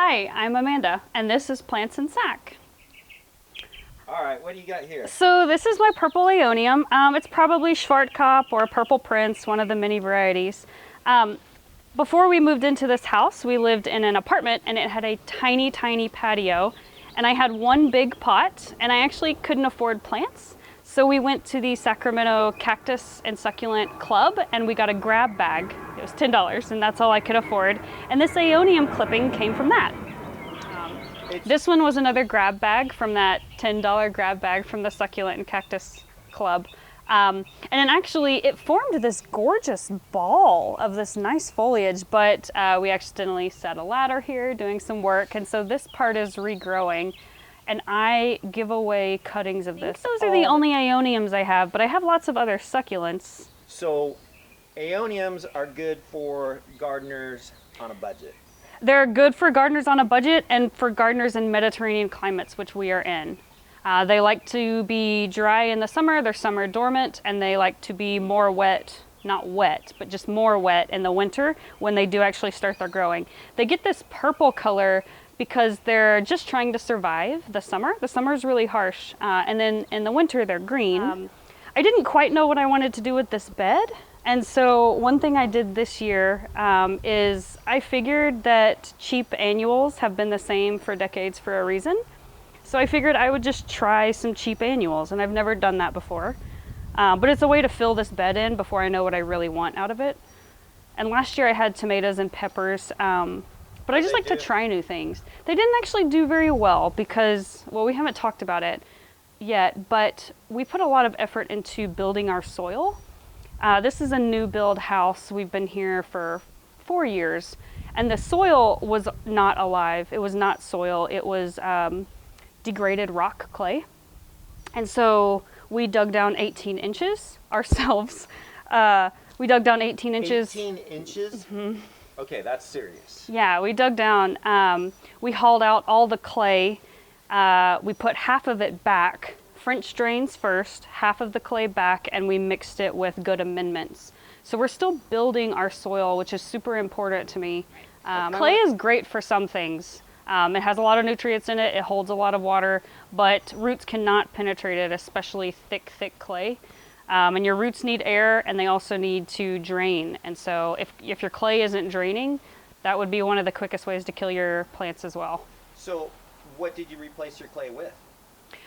Hi, I'm Amanda, and this is Plants in Sack. All right, what do you got here? So this is my purple Aeonium. It's probably Schwarzkopf or Purple Prince, one of the many varieties. Before we moved into this house, we lived in an apartment and it had a tiny, tiny patio. And I had one big pot and I actually couldn't afford plants. So we went to the Sacramento Cactus and Succulent Club and we got a grab bag. It was $10 and that's all I could afford. And this Aeonium clipping came from that. This one was another grab bag from that $10 grab bag from the Succulent and Cactus Club. And then actually it formed this gorgeous ball of this nice foliage, but we accidentally set a ladder here doing some work. And so this part is regrowing and I give away cuttings of this. Those are the only Aeoniums I have, but I have lots of other succulents. So Aeoniums are good for gardeners on a budget. They're good for gardeners on a budget and for gardeners in Mediterranean climates, which we are in. They like to be dry in the summer, they're summer dormant, and they like to be more wet, not wet, but just more wet in the winter when they do actually start their growing. They get this purple color because they're just trying to survive the summer. The summer is really harsh, and then in the winter they're green. I didn't quite know what I wanted to do with this bed. And so one thing I did this year is I figured that cheap annuals have been the same for decades for a reason. So I figured I would just try some cheap annuals, and I've never done that before. But it's a way to fill this bed in before I know what I really want out of it. And last year I had tomatoes and peppers, but I just like to try new things. They didn't actually do very well because, well, we haven't talked about it yet, but we put a lot of effort into building our soil. This is a new build house. We've been here for 4 years and the soil was not alive. It was not soil. It was degraded rock clay. And so we dug down 18 inches ourselves. We dug down 18 inches. 18 inches? Mm-hmm. Okay, that's serious. Yeah, we dug down. We hauled out all the clay. We put half of it back. French drains first, half of the clay back, and we mixed it with good amendments. So we're still building our soil, which is super important to me. Clay is great for some things. It has a lot of nutrients in it, it holds a lot of water, but roots cannot penetrate it, especially thick, thick clay. And your roots need air and they also need to drain. And so if your clay isn't draining, that would be one of the quickest ways to kill your plants as well. So what did you replace your clay with?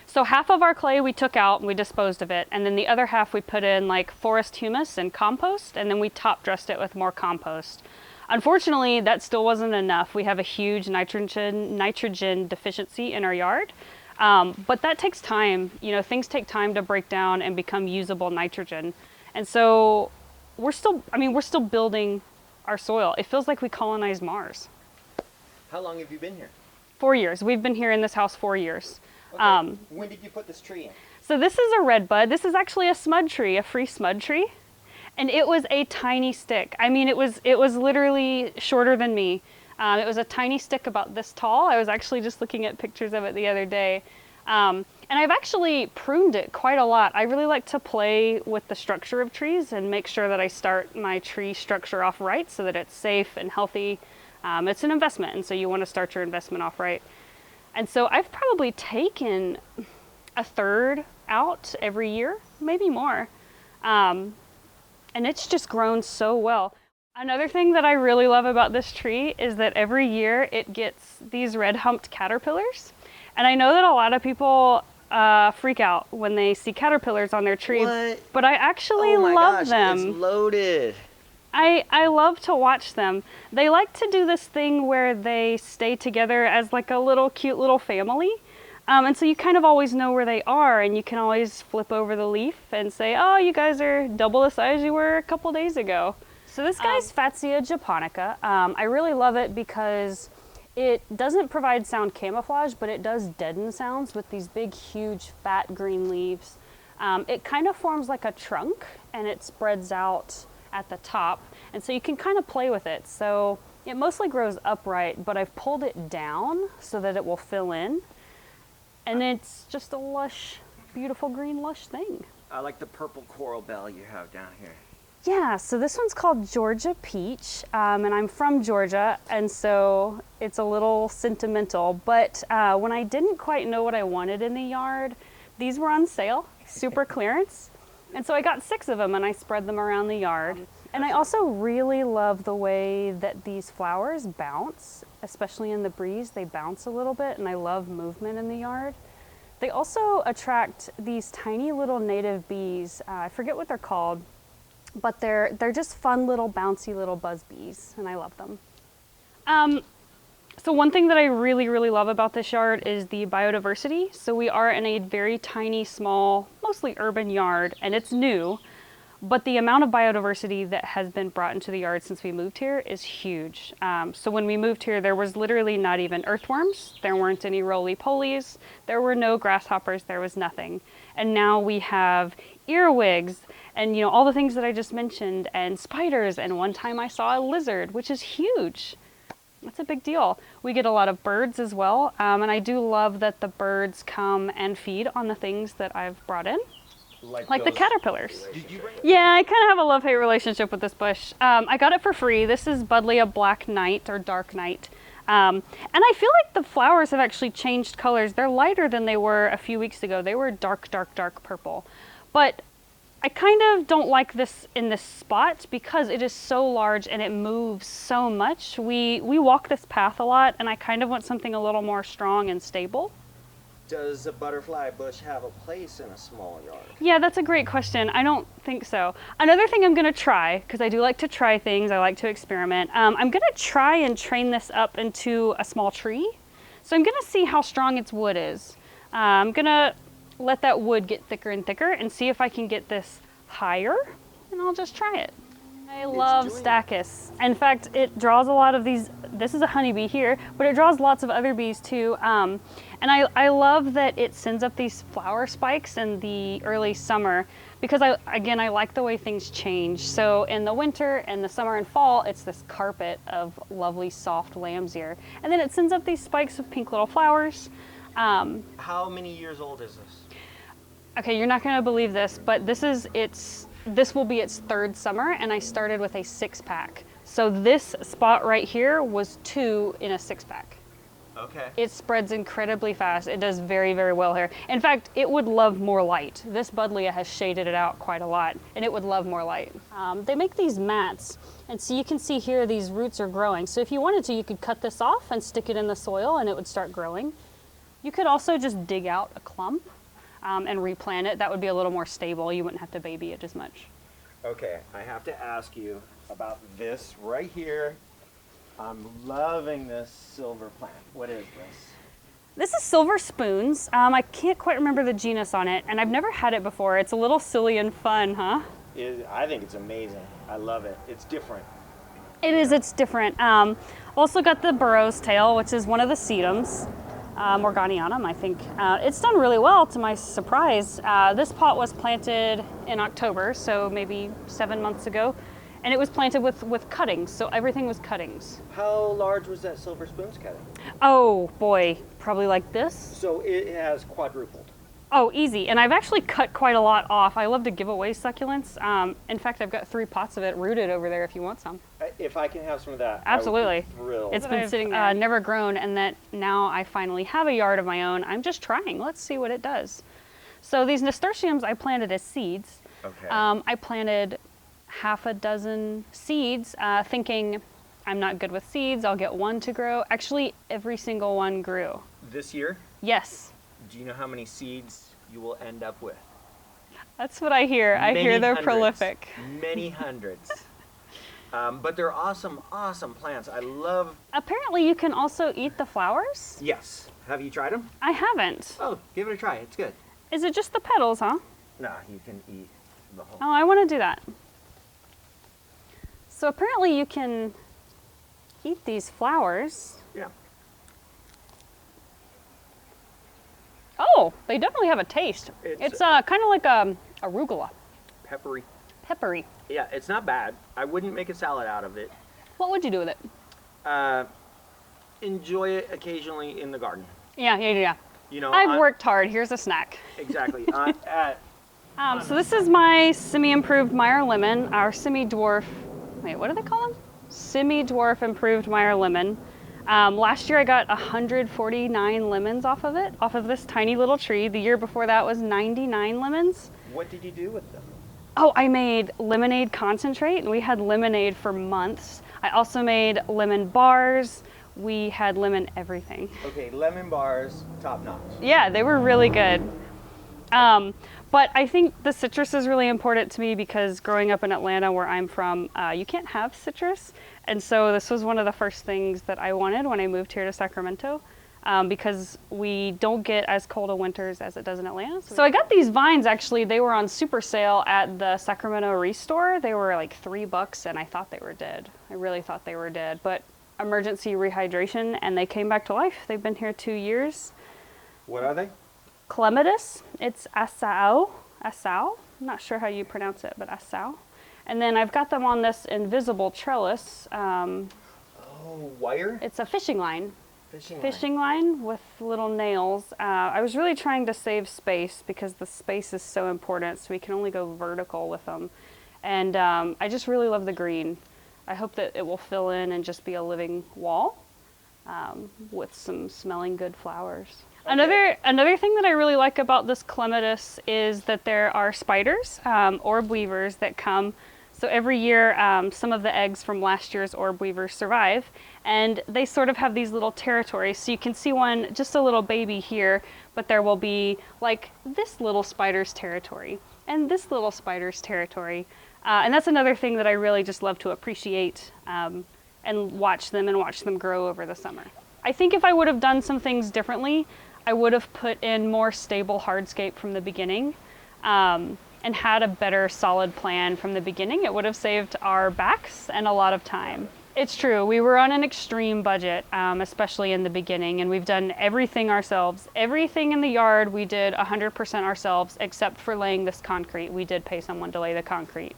So half of our clay we took out and we disposed of it. And then the other half we put in like forest humus and compost, and then we top dressed it with more compost. Unfortunately, that still wasn't enough. We have a huge nitrogen deficiency in our yard. But that takes time. You know, things take time to break down and become usable nitrogen. And so we're still building our soil. It feels like we colonized Mars. How long have you been here? 4 years. We've been here in this house 4 years. Okay. When did you put this tree in? So this is a redbud. This is actually a smud tree, a free smud tree. And it was a tiny stick. I mean, it was literally shorter than me. It was a tiny stick about this tall. I was actually just looking at pictures of it the other day. And I've actually pruned it quite a lot. I really like to play with the structure of trees and make sure that I start my tree structure off right so that it's safe and healthy. It's an investment, and so you want to start your investment off right. And so I've probably taken a third out every year, maybe more. And it's just grown so well. Another thing that I really love about this tree is that every year it gets these red humped caterpillars. And I know that a lot of people freak out when they see caterpillars on their tree, but I actually love them. It's loaded. I love to watch them. They like to do this thing where they stay together as like a little cute little family. And so you kind of always know where they are, and you can always flip over the leaf and say, oh, you guys are double the size you were a couple days ago. So this guy's Fatsia japonica. I really love it because it doesn't provide sound camouflage, but it does deaden sounds with these big, huge, fat green leaves. It kind of forms like a trunk, and it spreads out at the top, and so you can kind of play with it. So it mostly grows upright, but I've pulled it down so that it will fill in, and it's just a lush, beautiful green lush thing. I like the purple coral bell you have down here. Yeah, so this one's called Georgia Peach, and I'm from Georgia, and so it's a little sentimental. But when I didn't quite know what I wanted in the yard, these were on sale, super clearance. And so I got 6 of them and I spread them around the yard. And I also really love the way that these flowers bounce, especially in the breeze. They bounce a little bit, and I love movement in the yard. They also attract these tiny little native bees. I forget what they're called, but they're just fun little bouncy little buzz bees, and I love them. So one thing that I really, really love about this yard is the biodiversity. So we are in a very tiny, small, mostly urban yard, and it's new, but the amount of biodiversity that has been brought into the yard since we moved here is huge. So when we moved here, there was literally not even earthworms. There weren't any roly-polies. There were no grasshoppers. There was nothing. And now we have earwigs and, you know, all the things that I just mentioned, and spiders. And one time I saw a lizard, which is huge. That's a big deal. We get a lot of birds as well. And I do love that the birds come and feed on the things that I've brought in. Like the caterpillars. Yeah, I kind of have a love-hate relationship with this bush. I got it for free. This is Buddleia Black Knight or Dark Knight. And I feel like the flowers have actually changed colors. They're lighter than they were a few weeks ago. They were dark, dark, dark purple. But I kind of don't like this in this spot because it is so large and it moves so much. We walk this path a lot, and I kind of want something a little more strong and stable. Does a butterfly bush have a place in a small yard? Yeah, that's a great question. I don't think so. Another thing I'm going to try, because I do like to try things, I like to experiment, I'm going to try and train this up into a small tree. So I'm going to see how strong its wood is. I'm going to let that wood get thicker and thicker and see if I can get this higher, and I'll just try it. I love Stackis. In fact, it draws a lot of these. This is a honeybee here, but it draws lots of other bees too. And I love that it sends up these flower spikes in the early summer because I like the way things change. So in the winter and the summer and fall, it's this carpet of lovely soft lamb's ear. And then it sends up these spikes of pink little flowers. How many years old is this? Okay, you're not gonna believe this, but this will be its 3rd summer, and I started with a 6-pack. So this spot right here was 2 in a 6-pack. Okay. It spreads incredibly fast. It does very, very well here. In fact, it would love more light. This Buddleia has shaded it out quite a lot, and it would love more light. They make these mats, and so you can see here these roots are growing. So if you wanted to, you could cut this off and stick it in the soil, and it would start growing. You could also just dig out a clump and replant it. That would be a little more stable. You wouldn't have to baby it as much. Okay, I have to ask you about this right here. I'm loving this silver plant. What is this? This is silver spoons. I can't quite remember the genus on it, and I've never had it before. It's a little silly and fun, huh? I think it's amazing. I love it. It's different. It is, it's different. Also got the burrow's tail, which is one of the sedums. Morganianum, I think. It's done really well to my surprise. This pot was planted in October, so maybe 7 months ago. And it was planted with cuttings, so everything was cuttings. How large was that silver spoons cutting? Oh boy, probably like this. So it has quadrupled. Oh, easy. And I've actually cut quite a lot off. I love to give away succulents. In fact, I've got 3 pots of it rooted over there if you want some. If I can have some of that, absolutely. I would be thrilled. It's been sitting there, never grown, and that now I finally have a yard of my own. I'm just trying. Let's see what it does. So these nasturtiums I planted as seeds. Okay. I planted half a dozen seeds, thinking I'm not good with seeds. I'll get 1 to grow. Actually, every single one grew. This year? Yes. Do you know how many seeds you will end up with? That's what I hear. I hear they're prolific. Many hundreds. But they're awesome, awesome plants. I love... Apparently you can also eat the flowers? Yes. Have you tried them? I haven't. Oh, give it a try. It's good. Is it just the petals, huh? No, you can eat the whole... Oh, I want to do that. So apparently you can eat these flowers. Yeah. Oh, they definitely have a taste. It's kind of like arugula. Peppery. Peppery. Yeah, it's not bad. I wouldn't make a salad out of it. What would you do with it? Enjoy it occasionally in the garden. Yeah. You know, I've worked hard. Here's a snack. Exactly. So this is my semi-improved Meyer lemon, our semi-dwarf, wait, what do they call them? Semi-dwarf improved Meyer lemon. Last year I got 149 lemons off of it, off of this tiny little tree. The year before that was 99 lemons. What did you do with them? Oh, I made lemonade concentrate, and we had lemonade for months. I also made lemon bars. We had lemon everything. Okay, lemon bars, top notch. Yeah, they were really good. But I think the citrus is really important to me because growing up in Atlanta, where I'm from, you can't have citrus. And so this was one of the first things that I wanted when I moved here to Sacramento, because we don't get as cold of winters as it does in Atlanta. So I got these vines, actually. They were on super sale at the Sacramento Restore. They were like $3, and I thought they were dead. I really thought they were dead. But emergency rehydration, and they came back to life. They've been here 2 years. What are they? Clematis. It's asao. I'm not sure how you pronounce it, but asao. And then I've got them on this invisible trellis. Oh, wire? It's a fishing line. Fishing line with little nails. I was really trying to save space because the space is so important, so we can only go vertical with them. And I just really love the green. I hope that it will fill in and just be a living wall with some smelling good flowers. Okay. Another thing that I really like about this clematis is that there are spiders, orb weavers, that come. So every year, some of the eggs from last year's orb weavers survive, and they sort of have these little territories. So you can see one, just a little baby here, but there will be like this little spider's territory and this little spider's territory. And that's another thing that I really just love to appreciate and watch them grow over the summer. I think if I would have done some things differently, I would have put in more stable hardscape from the beginning and had a better solid plan from the beginning. It would have saved our backs and a lot of time. It's true, we were on an extreme budget, especially in the beginning, and we've done everything ourselves. Everything in the yard we did 100% ourselves, except for laying this concrete. We did pay someone to lay the concrete.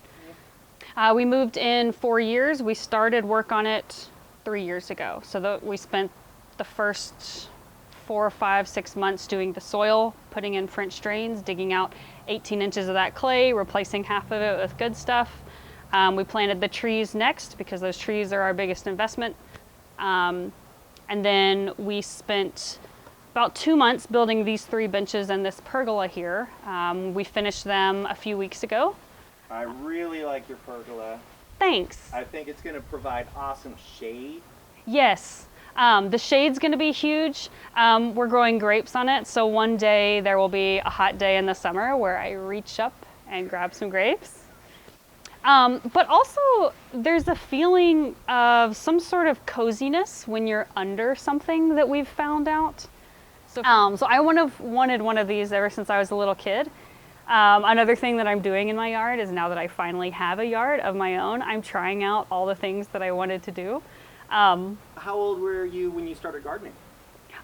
We moved in 4 years. We started work on it 3 years ago. So we spent the first 4, 5, 6 months doing the soil, putting in French drains, digging out 18 inches of that clay, replacing half of it with good stuff. We planted the trees next because those trees are our biggest investment. And then we spent about 2 months building these 3 benches and this pergola here. We finished them a few weeks ago. I really like your pergola. Thanks. I think it's going to provide awesome shade. Yes. The shade's going to be huge. We're growing grapes on it, so one day there will be a hot day in the summer where I reach up and grab some grapes. But also, there's a feeling of some sort of coziness when you're under something that we've found out. So I wanted one of these ever since I was a little kid. Another thing that I'm doing in my yard is, now that I finally have a yard of my own, I'm trying out all the things that I wanted to do. How old were you when you started gardening?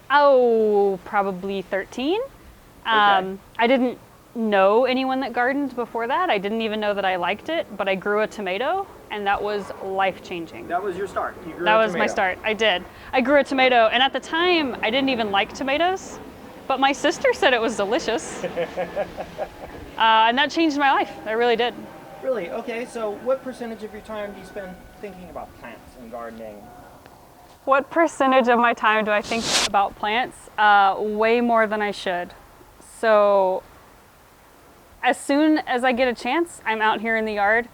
Oh, probably 13. Okay. I didn't know anyone that gardened before that. I didn't even know that I liked it, but I grew a tomato, and that was life-changing. That was your start? You grew that a was tomato. My start. I did. I grew a tomato, and at the time, I didn't even like tomatoes, but my sister said it was delicious. And that changed my life. It really did. Really? Okay, so what percentage of your time do you spend thinking about plants and gardening? What percentage of my time do I think about plants? Way more than I should. So as soon as I get a chance, I'm out here in the yard.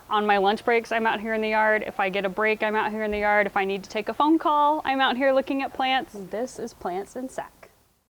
On my lunch breaks, I'm out here in the yard. If I get a break, I'm out here in the yard. If I need to take a phone call, I'm out here looking at plants. This is Plants in Sac.